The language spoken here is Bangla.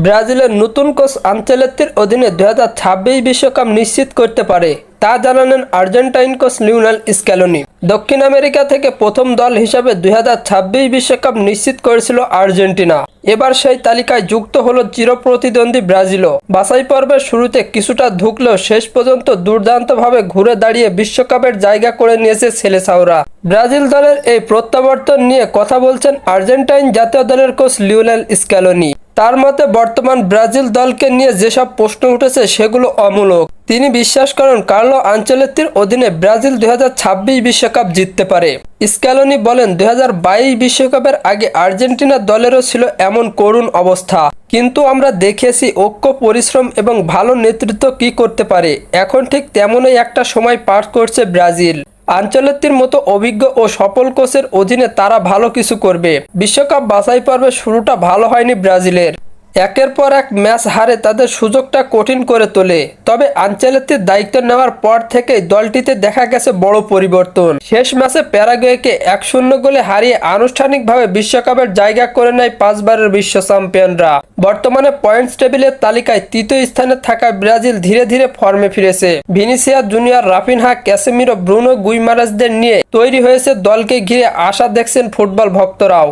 ব্রাজিলের নতুন কোচ আনচেলত্তির অধীনে 2026 বিশ্বকাপ নিশ্চিত করতে পারে তা জানালেন আর্জেন্টাইন কোচ লিওনেল স্ক্যালোনি। দক্ষিণ আমেরিকা থেকে প্রথম দল হিসাবে 2026 বিশ্বকাপ নিশ্চিত করেছিল আর্জেন্টিনা। এবার সেই তালিকায় যুক্ত হলো চিরপ্রতিদ্বন্দ্বী ব্রাজিলও। বাছাই পর্বের শুরুতে কিছুটা ধুঁকলেও শেষ পর্যন্ত দুর্দান্তভাবে ঘুরে দাঁড়িয়ে বিশ্বকাপের জায়গা করে নিয়েছে সেলেসাওরা। ব্রাজিল দলের এই প্রত্যাবর্তন নিয়ে কথা বলছেন আর্জেন্টাইন জাতীয় দলের কোচ লিওনেল স্ক্যালোনি। তার মতে বর্তমান ব্রাজিল দলকে নিয়ে যেসব প্রশ্ন উঠেছে সেগুলো অমূলক। তিনি বিশ্বাস করেন কার্লো আনচেলত্তির অধীনে ব্রাজিল 2026 বিশ্বকাপ জিততে পারে। স্ক্যালোনি বলেন, 2022 বিশ্বকাপের আগে আর্জেন্টিনা দলেরও ছিল এমন করুণ অবস্থা, কিন্তু আমরা দেখেছি ঐক্য, পরিশ্রম এবং ভালো নেতৃত্ব কী করতে পারে। এখন ঠিক তেমনই একটা সময় পার করছে ব্রাজিল। আনচেলত্তির মতো অভিজ্ঞ ও সফল কোচের অধীনে তারা ভালো কিছু করবে। বিশ্বকাপ বাছাই পর্বের শুরুটা ভালো হয়নি ব্রাজিলের। একের পর এক ম্যাচ হারে তাদের সুযোগটা কঠিন করে তোলে। তবে আনচেলত্তির দায়িত্ব নেওয়ার পর থেকেই দলটিতে দেখা গেছে বড় পরিবর্তন। শেষ ম্যাচে প্যারাগুয়েকে 1-0 গোলে হারিয়ে আনুষ্ঠানিকভাবে বিশ্বকাপের জায়গা করে নেয় 5 বারের বিশ্ব চ্যাম্পিয়নরা। বর্তমানে পয়েন্টস টেবিলের তালিকায় তৃতীয় স্থানে থাকা ব্রাজিল ধীরে ধীরে ফর্মে ফিরেছে। Vinicius Junior, Raphinha, Casemiro, Bruno গুইমারেজদের নিয়ে তৈরি হয়েছে দলকে ঘিরে আশা দেখছেন ফুটবল ভক্তরাও।